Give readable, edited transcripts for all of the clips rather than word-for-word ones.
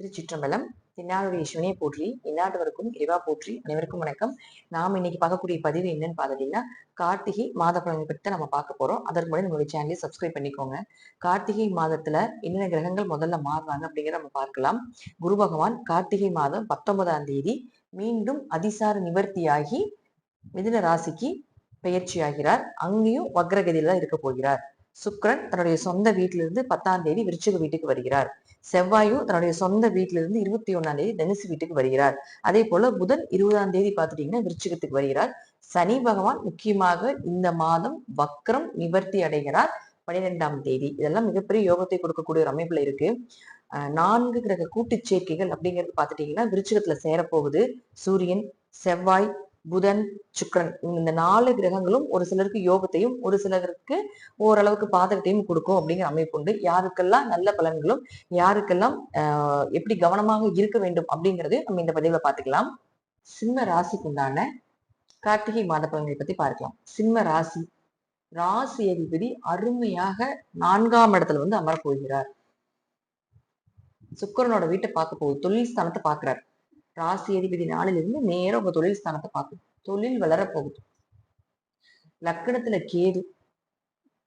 திருச்சிற்றம்பலம். தென்னாடுடைய சிவனை போற்றி, எந்நாட்டவருக்கும் இறைவா போற்றி. அனைவருக்கும் வணக்கம். நாம் இன்னைக்கு பார்க்கக்கூடிய பதிவு என்னன்னு பாத்தீங்கன்னா, கார்த்திகை மாத பலனை பற்றி தான் நம்ம பார்க்க போறோம். அதற்கு முன்னாடி நம்மளுடைய சேனலை சப்ஸ்கிரைப் பண்ணிக்கோங்க. கார்த்திகை மாதத்துல என்னென்ன கிரகங்கள் முதல்ல மாறுறாங்க அப்படிங்கிறத நம்ம பார்க்கலாம். குரு பகவான் கார்த்திகை மாதம் 19ஆம் தேதி மீண்டும் அதிசார நிவர்த்தியாகி மிதுன ராசிக்கு பெயர்ச்சி ஆகிறார். அங்கேயும் வக்ரகதியில தான் இருக்க போகிறார். சுக்கிரன் தன்னுடைய சொந்த வீட்டிலிருந்து 10ஆம் தேதி விருச்சிக வீட்டுக்கு வருகிறார். செவ்வாயும் தன்னுடைய சொந்த வீட்டிலிருந்து 21ஆம் தேதி தனுசு வீட்டுக்கு வருகிறார். அதே போல புதன் 20ஆம் தேதி பார்த்துட்டீங்கன்னா விருச்சிகத்துக்கு வருகிறார். சனி பகவான் முக்கியமாக இந்த மாதம் வக்ரம் நிவர்த்தி அடைகிறார் 12ஆம் தேதி. இதெல்லாம் மிகப்பெரிய யோகத்தை கொடுக்கக்கூடிய ஒரு அமைப்புல இருக்கு. 4 கிரக கூட்டு சேர்க்கைகள் அப்படிங்கிறது பார்த்துட்டீங்கன்னா விருச்சிகத்துல சேரப்போகுது. சூரியன், செவ்வாய், புதன், சுக்கிரன் இந்த 4 கிரகங்களும் ஒரு சிலருக்கு யோகத்தையும் ஒரு சிலருக்கு ஓரளவுக்கு பாதகத்தையும் கொடுக்கும் அப்படிங்கிற அமைப்பு உண்டு. யாருக்கெல்லாம் நல்ல பலன்களும் யாருக்கெல்லாம் எப்படி கவனமாக இருக்க வேண்டும் அப்படிங்கறது நம்ம இந்த பதிவுல பாத்துக்கலாம். சிம்ம ராசிக்கு உண்டான கார்த்திகை மாத பலன்களை பத்தி பார்க்கலாம். சிம்ம ராசி ராசி அதிபதி அருமையாக 4ஆம் இடத்துல வந்து அமர போகிறார். சுக்கிரனோட வீட்டை பார்க்க போகுது. தொழில் ஸ்தானத்தை பாக்குறார். ராசி அதிபதி 4லிருந்து நேரம் உங்க தொழில் ஸ்தானத்தை பார்க்கும். தொழில் வளரப்போகுது. லக்கணத்துல கேது,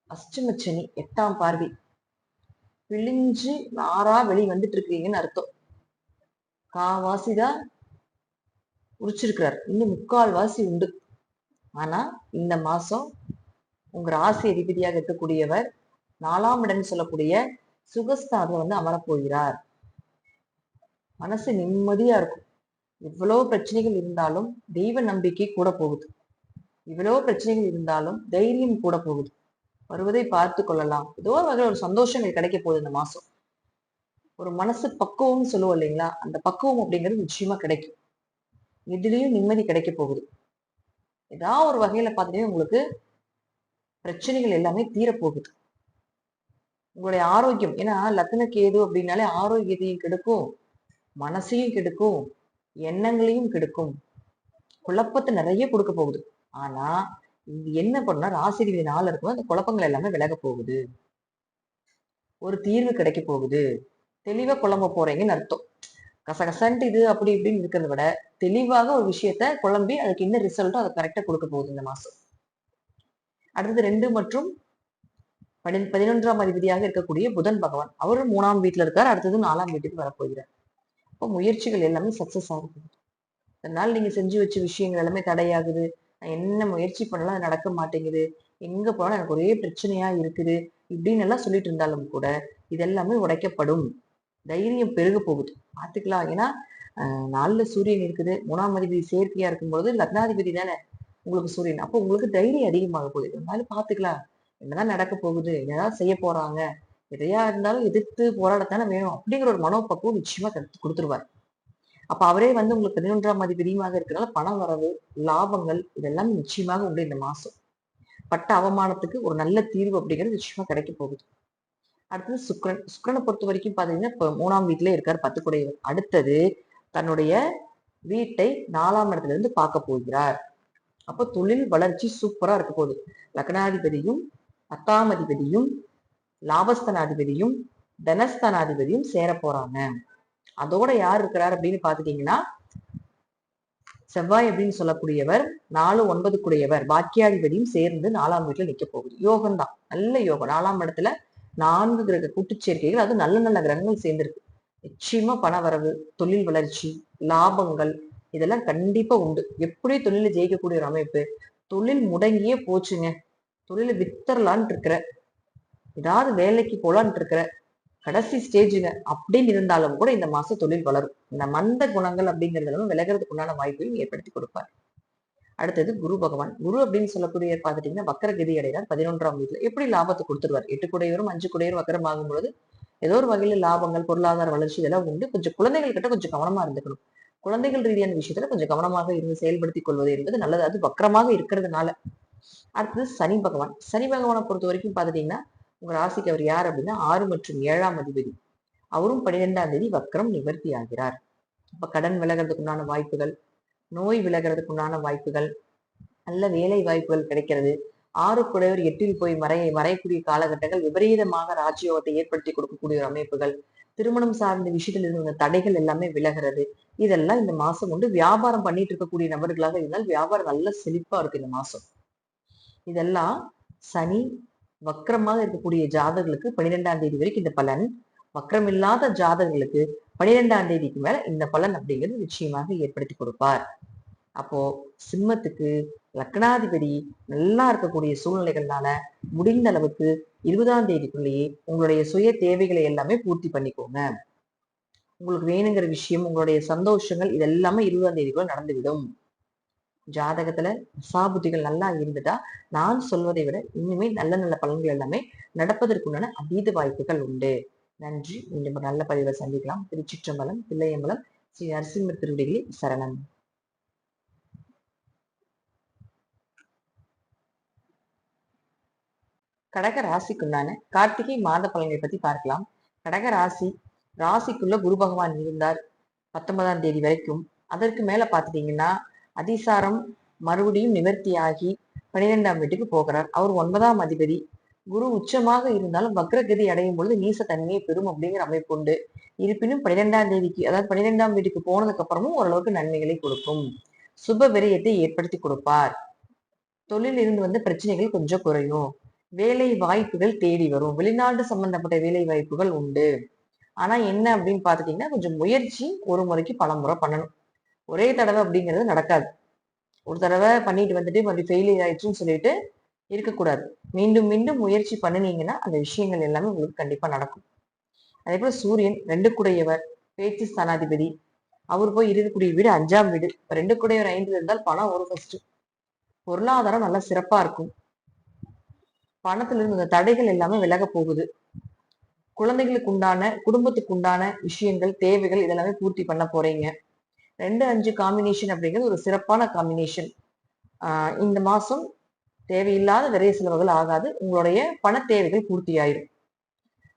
அஷ்டமச்சனி, 8ஆம் பார்வை, பிழிஞ்சு நாரா வெளி வந்துட்டு இருக்கீங்கன்னு அர்த்தம். காவாசிதான் உரிச்சிருக்கிறார். இன்னும் 3/4 வாசி உண்டு. ஆனா இந்த மாசம் உங்க ராசி அதிபதியாக இருக்கக்கூடியவர் 4ஆம் இடம் சொல்லக்கூடிய சுகஸ்தானத்துல வந்து அமரப்போகிறார். மனசு நிம்மதியா இருக்கும். இவ்வளவு பிரச்சனைகள் இருந்தாலும் தெய்வ நம்பிக்கை கூட போகுது. இவ்வளவு பிரச்சனைகள் இருந்தாலும் தைரியம் கூட போகுது. வருவதை பார்த்து கொள்ளலாம். ஏதோ ஒரு வகையில் ஒரு சந்தோஷங்கள் கிடைக்க போகுது இந்த மாசம். ஒரு மனசு பக்குவம்னு சொல்லுவோம் இல்லைங்களா, அந்த பக்குவம் அப்படிங்கிறது நிச்சயமா கிடைக்கும். இதுலயும் நிம்மதி கிடைக்க போகுது. ஏதாவது ஒரு வகையில பார்த்துட்டே உங்களுக்கு பிரச்சனைகள் எல்லாமே தீரப்போகுது. உங்களுடைய ஆரோக்கியம், ஏன்னா லக்ன கேது அப்படின்னாலே ஆரோக்கியத்தையும் கெடுக்கும், மனசையும் கெடுக்கும், எண்ணங்களையும் கெடுக்கும், குழப்பத்தை நிறைய கொடுக்க போகுது. ஆனா இது என்ன பண்ணா ராசிதிபதி 4 இருக்கும், அந்த குழப்பங்கள் எல்லாமே விலக போகுது. ஒரு தீர்வு கிடைக்க போகுது. தெளிவா குழம்ப போறீங்கன்னு அர்த்தம். கசகசன்ட்டு இது அப்படி இப்படின்னு இருக்கிறத விட தெளிவாக ஒரு விஷயத்த குழம்பி அதுக்கு என்ன ரிசல்ட்டோ அதை கரெக்டா கொடுக்க போகுது இந்த மாசம். அடுத்தது 2 மற்றும் 11ஆம் அதிபதியாக இருக்கக்கூடிய புதன் பகவான், அவரும் 3ஆம் வீட்டுல இருக்கார். அடுத்தது 4ஆம் வீட்டுக்கு வரப்போகிறார். அப்போ முயற்சிகள் எல்லாமே சக்சஸ் ஆகுது. அதனால நீங்க செஞ்சு வச்ச விஷயங்கள் எல்லாமே தடையாகுது. நான் என்ன முயற்சி பண்ணலாம் அது நடக்க மாட்டேங்குது, எங்க போனாலும் எனக்கு ஒரே பிரச்சனையா இருக்குது இப்படின்னு எல்லாம் சொல்லிட்டு இருந்தாலும் கூட இதெல்லாமே உடைக்கப்படும். தைரியம் பெருக போகுது. பார்த்துக்கலாம். ஏன்னா 4ல சூரியன் இருக்குது, 3ஆம் அதிபதி சேர்க்கையா இருக்கும்போது லக்னாதிபதி தானே உங்களுக்கு சூரியன். அப்போ உங்களுக்கு தைரியம் அதிகமாக போகுது. இருந்தாலும் பார்த்துக்கலாம், என்னதான் நடக்க போகுது, என்னதான் செய்ய போறாங்க, எதையா இருந்தாலும் எதிர்த்து போராடத்தானே வேணும் அப்படிங்கிற ஒரு மனோபக்குவம் நிச்சயமா கொடுத்துருவார். அப்ப அவரே வந்து உங்களுக்கு 11ஆம் அதிபதியாக இருக்கிறனால பண வரவு, லாபங்கள் இதெல்லாம் நிச்சயமாக உண்டு இந்த மாசம். பட்ட அவமானத்துக்கு ஒரு நல்ல தீர்வு அப்படிங்கிறது நிச்சயமா கிடைக்க போகுது. அடுத்தது சுக்கிரன். சுக்கிரனை பொறுத்த வரைக்கும் பாத்தீங்கன்னா இப்ப 3ஆம் வீட்டுல இருக்கார், 10 குடையவர். அடுத்தது தன்னுடைய வீட்டை 4ஆம் இடத்துல இருந்து பார்க்க போகிறார். அப்போ தொழில் வளர்ச்சி சூப்பரா இருக்க போகுது. லக்னாதிபதியும் 10ஆம் அதிபதியும் லாபஸ்தானாதிபதியும் தனஸ்தானாதிபதியும் சேர போறாங்க. அதோட யார் இருக்கிறார் அப்படின்னு பாத்துட்டீங்கன்னா செவ்வாய் அப்படின்னு சொல்லக்கூடியவர் 4, 9 கூடியவர் பாக்கியாதிபதியும் சேர்ந்து 4ஆம் வீட்டுல நிக்க போகுது. யோகம் தான், நல்ல யோகம். 4ஆம் இடத்துல 4 கிரக கூட்டுச்சேர்க்கைகள், அது நல்ல நல்ல கிரகங்கள் சேர்ந்திருக்கு. நிச்சயமா பண வரவு, தொழில் வளர்ச்சி, லாபங்கள் இதெல்லாம் கண்டிப்பா உண்டு. எப்படி தொழில ஜெயிக்கக்கூடிய ஒரு அமைப்பு. தொழில் முடங்கியே போச்சுங்க, தொழில வித்தரலான் இருக்கிற, ஏதாவது வேலைக்கு போலான் இருக்கிற, கடைசி ஸ்டேஜுங்க அப்படின்னு இருந்தாலும் கூட இந்த மாசம் தொழில் வளரும். இந்த மந்த குணங்கள் அப்படிங்கிறதெல்லாம் விலகிறதுக்கு உண்டான வாய்ப்பையும் ஏற்படுத்தி கொடுப்பார். அடுத்தது குரு பகவான். குரு அப்படின்னு சொல்லக்கூடிய பாத்துட்டீங்கன்னா வக்கரகதி அடைகிறார் 11ஆம் வீட்டுல. எப்படி லாபத்தை கொடுத்துருவார். 8 குடையவரும் 5 குடையவரும் வக்கரம் ஆகும் பொழுது ஏதோ ஒரு வகையில லாபங்கள், பொருளாதார வளர்ச்சி இதெல்லாம் உண்டு. கொஞ்சம் குழந்தைகள் கிட்ட கொஞ்சம் கவனமா இருந்துக்கணும். குழந்தைகள் ரீதியான விஷயத்துல கொஞ்சம் கவனமாக இருந்து செயல்படுத்திக் கொள்வது என்பது நல்லது. அது வக்கரமாக இருக்கிறதுனால. அடுத்தது சனி பகவான். சனி பகவானை பொறுத்த வரைக்கும் பாத்துட்டீங்கன்னா உங்க ராசிக்கு அவர் யார் அப்படின்னா 6 மற்றும் 7ஆம் அதிபதி. அவரும் 12ஆம் தேதி வக்ரம் நிவர்த்தி ஆகிறார். அப்ப கடன் விலகிறதுக்கு உண்டான வாய்ப்புகள், நோய் விலகிறதுக்கு உண்டான வாய்ப்புகள், நல்ல வேலை வாய்ப்புகள் கிடைக்கிறது. 6 குடையவர் 8ல் போய் மறையக்கூடிய காலகட்டங்கள் விபரீதமாக ராஜயோகத்தை ஏற்படுத்தி கொடுக்கக்கூடிய ஒரு அமைப்புகள், திருமணம் சார்ந்த விஷயத்துல இருந்த தடைகள் எல்லாமே விலகிறது. இதெல்லாம் இந்த மாசம் வந்து வியாபாரம் பண்ணிட்டு இருக்கக்கூடிய நபர்களாக இருந்தால் வியாபாரம் நல்ல செழிப்பா இருக்கு இந்த மாசம். இதெல்லாம் சனி வக்ரமாக இருக்கக்கூடிய ஜாதகர்களுக்கு 12ஆம் தேதி வரைக்கும் இந்த பலன். வக்ரம் இல்லாத ஜாதகர்களுக்கு 12ஆம் தேதிக்கு மேல இந்த பலன் அப்படிங்கிறது நிச்சயமாக ஏற்படுத்தி கொடுப்பார். அப்போ சிம்மத்துக்கு லக்னாதிபதி நல்லா இருக்கக்கூடிய சூழ்நிலைகள்னால முடிந்த அளவுக்கு 20ஆம் தேதிக்குள்ளேயே உங்களுடைய சுய தேவைகளை எல்லாமே பூர்த்தி பண்ணிக்கோங்க. உங்களுக்கு வேணுங்கிற விஷயம், உங்களுடைய சந்தோஷங்கள் இது எல்லாமே 20ஆம் தேதிக்குள்ள நடந்துவிடும். ஜாதகத்துல தசாபுத்திகள் நல்லா இருந்துட்டா நான் சொல்வதை விட இன்னுமே நல்ல நல்ல பலன்கள் எல்லாமே நடப்பதற்குண்டான அதீத வாய்ப்புகள் உண்டு. நன்றி. மீண்டும் ஒரு நல்ல பதிவை சந்திக்கலாம். திருச்சிற்றம்பலம், தில்லையம்பலம், ஸ்ரீ நரசிம்மர் திருவடிகளே சரணம். கடக ராசிக்குள்ளான கார்த்திகை மாத பலன்களை பத்தி பார்க்கலாம். கடக ராசிக்குள்ள குரு பகவான் இருந்தார் 19ஆம் தேதி வரைக்கும். அதற்கு மேல பாத்துட்டீங்கன்னா அதிசாரம் மறுபடியும் நிவர்த்தியாகி 12ஆம் வீட்டுக்கு போகிறார். அவர் 9ஆம் அதிபதி. குரு உச்சமாக இருந்தாலும் வக்ரகதி அடையும் பொழுது நீச தன்மையை பெறும் அப்படிங்கிற அமைப்பு உண்டு. இருப்பினும் 12ஆம் தேதிக்கு, அதாவது 12ஆம் வீட்டுக்கு போனதுக்கு அப்புறமும் ஓரளவுக்கு நன்மைகளை கொடுக்கும். சுப விரயத்தை ஏற்படுத்தி கொடுப்பார். தொழில் இருந்து வந்த பிரச்சனைகள் கொஞ்சம் குறையும். வேலை வாய்ப்புகள் தேடி வரும். வெளிநாடு சம்பந்தப்பட்ட வேலை வாய்ப்புகள் உண்டு. ஆனா என்ன அப்படின்னு பாத்துட்டீங்கன்னா கொஞ்சம் முயற்சி ஒரு முறைக்கு பல முறை பண்ணணும். ஒரே தடவை அப்படிங்கிறது நடக்காது. ஒரு தடவை பண்ணிட்டு வந்துட்டு மறுபடியும் ஃபெயிலியர் ஆயிடுச்சுன்னு சொல்லிட்டு இருக்கக்கூடாது. மீண்டும் மீண்டும் முயற்சி பண்ணினீங்கன்னா அந்த விஷயங்கள் எல்லாமே உங்களுக்கு கண்டிப்பா நடக்கும். அதே போல சூரியன் 2 குடையவர், பேச்சு ஸ்தானாதிபதி. அவர் போய் இருக்கக்கூடிய வீடு 5ஆம் வீடு. 2 குடையவர் 5 இருந்தால் பணம் ஒரு ஃபர்ஸ்ட். பொருளாதாரம் நல்லா சிறப்பா இருக்கும். பணத்துல இருந்து இந்த தடைகள் எல்லாமே விலக போகுது. குழந்தைகளுக்கு உண்டான, குடும்பத்துக்கு உண்டான விஷயங்கள், தேவைகள் இதெல்லாமே பூர்த்தி பண்ண போறீங்க. 2-5 காம்பினேஷன் அப்படிங்கிறது ஒரு சிறப்பான காம்பினேஷன். இந்த மாசம் தேவையில்லாத விரைய செலவுகள் ஆகாது. உங்களுடைய பண தேவைகள் பூர்த்தி ஆயிரும்.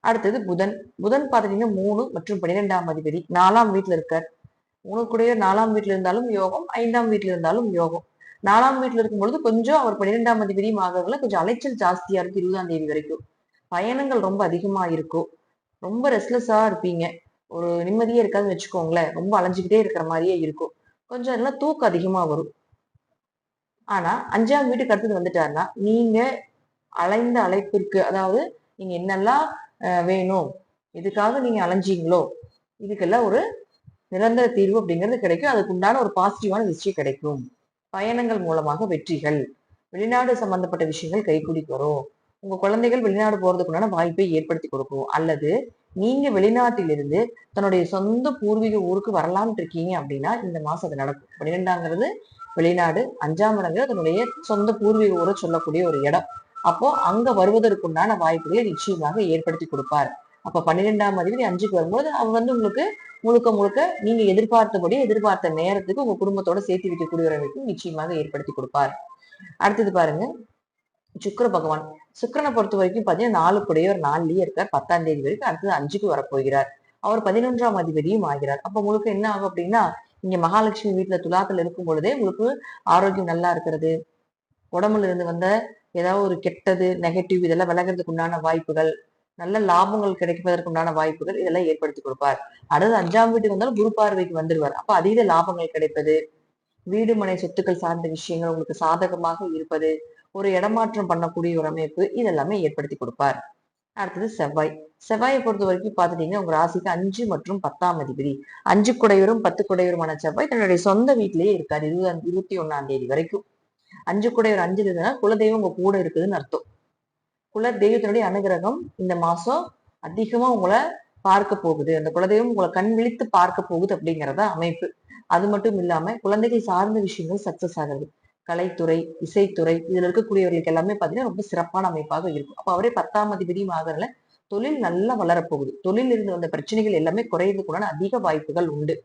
அடுத்தது புதன். புதன் பாத்தீங்கன்னா 3 மற்றும் 12ஆம் அதிபதி 4ஆம் வீட்டுல இருக்கார். 3 கூடயே 4ஆம் வீட்டுல இருந்தாலும் யோகம், 5ஆம் வீட்டுல இருந்தாலும் யோகம். 4ஆம் வீட்டுல இருக்கும் பொழுது கொஞ்சம் அவர் 12ஆம் அதிபதியும் ஆகல, கொஞ்சம் அலைச்சல் ஜாஸ்தியா இருக்கு 20ஆம் தேதி வரைக்கும். பயணங்கள் ரொம்ப அதிகமா இருக்கும். ரொம்ப ரெஸ்ட்லெஸ்ஸா இருப்பீங்க. ஒரு நிம்மதியே இருக்காதுன்னு வச்சுக்கோங்களேன். ரொம்ப அலைஞ்சுக்கிட்டே இருக்கிற மாதிரியே இருக்கும். கொஞ்சம் எல்லாம் தூக்கம் அதிகமா வரும். ஆனா 5ஆம் வீட்டுக்கு அடுத்தது வந்துட்டாருன்னா நீங்க அலைந்த அழைப்பிற்கு, அதாவது நீங்க என்னெல்லாம் வேணும், இதுக்காக நீங்க அலைஞ்சீங்களோ இதுக்கெல்லாம் ஒரு நிரந்தர தீர்வு அப்படிங்கிறது கிடைக்கும். அதுக்கு உண்டான ஒரு பாசிட்டிவான விஷயம் கிடைக்கும். பயணங்கள் மூலமாக வெற்றிகள், வெளிநாடு சம்பந்தப்பட்ட விஷயங்கள் கைகூடி வரும். உங்க குழந்தைகள் வெளிநாடு போறதுக்கு உண்டான வாய்ப்பை ஏற்படுத்தி கொடுக்கும். அல்லது நீங்க வெளிநாட்டிலிருந்து தன்னுடைய சொந்த பூர்வீக ஊருக்கு வரலாம்னு இருக்கீங்க அப்படின்னா இந்த மாசம் அது நடக்கும். 12ஆங்கிறது வெளிநாடு, 5ஆம் இடங்கிறது தன்னுடைய சொந்த பூர்வீக ஊரை சொல்லக்கூடிய ஒரு இடம். அப்போ அங்க வருவதற்குண்டான வாய்ப்புகளை நிச்சயமாக ஏற்படுத்தி கொடுப்பார். அப்ப 12ஆம் அதிபதி 5க்கு வரும்போது அவர் வந்து உங்களுக்கு முழுக்க முழுக்க நீங்க எதிர்பார்த்தபடி எதிர்பார்த்த நேரத்துக்கு உங்க குடும்பத்தோட சேர்த்து வைக்கக்கூடிய ஒரு அமைப்பு நிச்சயமாக ஏற்படுத்தி கொடுப்பார். அடுத்தது பாருங்க, சுக்கிர பகவான். சுக்கிரனை பொறுத்த வரைக்கும் பாத்தீங்கன்னா 4 கூடையவர் 4லயே இருக்கார். 10ஆம் தேதி வரைக்கும். அடுத்தது 5க்கு வரப்போகிறார். அவர் 11ஆம் அதிபதியும் ஆகிறார். அப்ப முழுக்க என்ன ஆகும் அப்படின்னா, இங்க மகாலட்சுமி வீட்டுல துலாத்துல இருக்கும் பொழுதே உங்களுக்கு ஆரோக்கியம் நல்லா இருக்கிறது, உடம்புல இருந்து வந்த ஏதாவது ஒரு கெட்டது நெகட்டிவ் இதெல்லாம் விலகிறதுக்கு உண்டான வாய்ப்புகள், நல்ல லாபங்கள் கிடைப்பதற்கு உண்டான வாய்ப்புகள் இதெல்லாம் ஏற்படுத்தி கொடுப்பார். அடுத்து 5ஆம் வீட்டுக்கு வந்தாலும் குரு பார்வைக்கு வந்துருவார். அப்ப அதீத லாபங்கள் கிடைப்பது, வீடு மனை சொத்துக்கள் சார்ந்த விஷயங்கள் உங்களுக்கு சாதகமாக இருப்பது, ஒரு இடமாற்றம் பண்ணக்கூடிய ஒரு அமைப்பு இதெல்லாமே ஏற்படுத்தி கொடுப்பார். அடுத்தது செவ்வாய். செவ்வாயை பொறுத்த வரைக்கும் பாத்துட்டீங்கன்னா உங்க ராசிக்கு 5 மற்றும் 10ஆம் அதிபதி. 5 குடையவரும் 10 குடையவருமான செவ்வாய் தன்னுடைய சொந்த வீட்டிலேயே இருக்காரு 21ஆம் தேதி வரைக்கும். 5 குடையவர் 5 இருந்தா குலதெய்வம் உங்க கூட இருக்குதுன்னு அர்த்தம். குல தெய்வத்தினுடைய அனுகிரகம் இந்த மாசம் அதிகமா உங்களை பார்க்க போகுது. அந்த குலதெய்வம் உங்களை கண் விழித்து பார்க்க போகுது அப்படிங்கிறத அமைப்பு. அது மட்டும் இல்லாம குழந்தைகள் சார்ந்த விஷயங்கள் சக்சஸ் ஆகுது. கலைத்துறை, இசைத்துறை இதுல இருக்கக்கூடியவர்களுக்கு எல்லாமே பாத்தீங்கன்னா ரொம்ப சிறப்பான அமைப்பாக இருக்கும். அப்ப அவரே 10ஆம் அதிபதியும் ஆகிறதுல தொழில் நல்லா வளரப்போகுது. தொழில் இருந்து வந்த பிரச்சனைகள் எல்லாமே குறையறதுக்குண்டான அதிக வாய்ப்புகள் உண்டு.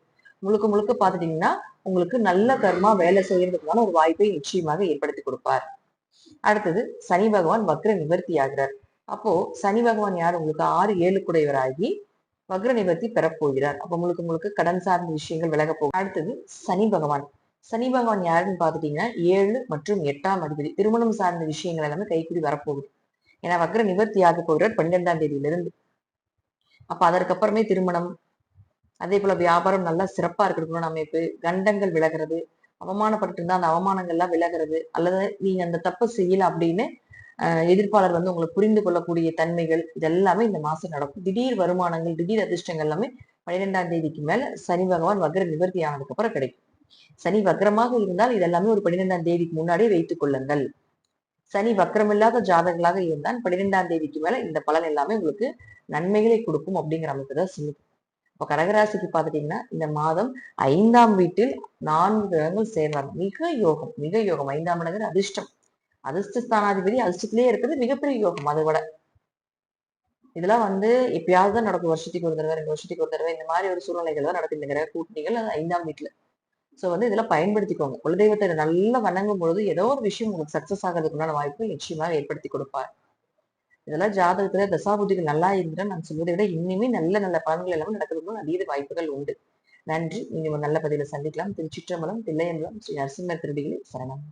முழுக்க முழுக்க பாத்துட்டீங்கன்னா உங்களுக்கு நல்ல கர்மா வேலை செய்யறதுக்கான ஒரு வாய்ப்பை நிச்சயமாக ஏற்படுத்தி கொடுப்பார். அடுத்தது சனி பகவான் வக்ர நிவர்த்தி ஆகிறார். அப்போ சனி பகவான் யார், உங்களுக்கு 6, 7 குடையவராகி வக்ர நிவர்த்தி பெறப்போகிறார். அப்ப முழுக்க முழுக்க கடன் சார்ந்த விஷயங்கள் விலக போகும். அடுத்தது சனி பகவான். சனி பகவான் யாருன்னு பாத்துட்டீங்கன்னா 7 மற்றும் 8ஆம் அதிபதி. திருமணம் சார்ந்த விஷயங்கள் எல்லாமே கைக்கூடி வரப்போகுது. ஏன்னா வக்ர நிவர்த்தி ஆக போகிறார் 12ஆம் தேதியிலிருந்து. அப்ப அதற்கப்புறமே திருமணம், அதே போல வியாபாரம் நல்லா சிறப்பா இருக்கணும்னு அமைப்பு, கண்டங்கள் விலகிறது, அவமானப்பட்டு இருந்தா அந்த அவமானங்கள்லாம் விலகிறது, அல்லது நீங்க அந்த தப்பு செய்யல அப்படின்னு எதிர்ப்பாளர் வந்து உங்களை புரிந்து கொள்ளக்கூடிய தன்மைகள் இதெல்லாமே இந்த மாசம் நடக்கும். திடீர் வருமானங்கள், திடீர் அதிர்ஷ்டங்கள் எல்லாமே 12ஆம் தேதிக்கு மேல சனி பகவான் வக்ர நிவர்த்தி ஆனதுக்கு அப்புறம் கிடைக்கும். சனி வக்ரமாக இருந்தால் இதெல்லாமே ஒரு 12ஆம் தேதிக்கு முன்னாடியே வைத்துக் கொள்ளுங்கள். சனி வக்ரமில்லாத ஜாதகங்களாக இருந்தால் 12ஆம் தேதிக்கு மேல இந்த பலன் எல்லாமே உங்களுக்கு நன்மைகளை கொடுக்கும் அப்படிங்கிற அமைப்பு தான் சொல்லுது. இப்போ கடகராசிக்கு பார்த்துட்டீங்கன்னா இந்த மாதம் 5ஆம் வீட்டில் 4 கிரகங்கள் சேர்றாங்க. மிக யோகம், மிக யோகம். 5ஆம் இடங்கிற அதிர்ஷ்டம். அதிர்ஷ்டஸ்தானாதிபதி அதிர்ஷ்டத்திலேயே இருக்கிறது மிகப்பெரிய யோகம். அதை விட இதெல்லாம் வந்து எப்பயாவது தான் நடக்கும். வருஷத்துக்கு ஒரு தடவை, 2 வருஷத்துக்கு ஒரு தடவை இந்த மாதிரி ஒரு சூழ்நிலைகள் தான் நடக்கும். இந்த கிரக கூட்டணிகள் அது 5ஆம் வீட்டுல. சோ வந்து இதெல்லாம் பயன்படுத்திக்கோங்க. குலதெய்வத்தை நல்லா வணங்கும் பொழுது ஏதோ ஒரு விஷயம் உங்களுக்கு சக்சஸ் ஆகிறதுக்கு உண்டான வாய்ப்பு நிச்சயமா ஏற்படுத்தி கொடுப்பார். இதெல்லாம் ஜாதகத்துல தசாபுத்திகள் நல்லா இருந்தா நான் சொல்வதை விட இனிமே நல்ல நல்ல பலன்கள் எல்லாமே நடக்கிறதுக்கு அதீத வாய்ப்புகள் உண்டு. நன்றி. இனி ஒரு நல்ல பதில சந்திக்கலாம். திருச்சிற்றம்பலம், தில்லையம்பலம், ஸ்ரீ நரசிம்மர் திருடிகளை சரணம்.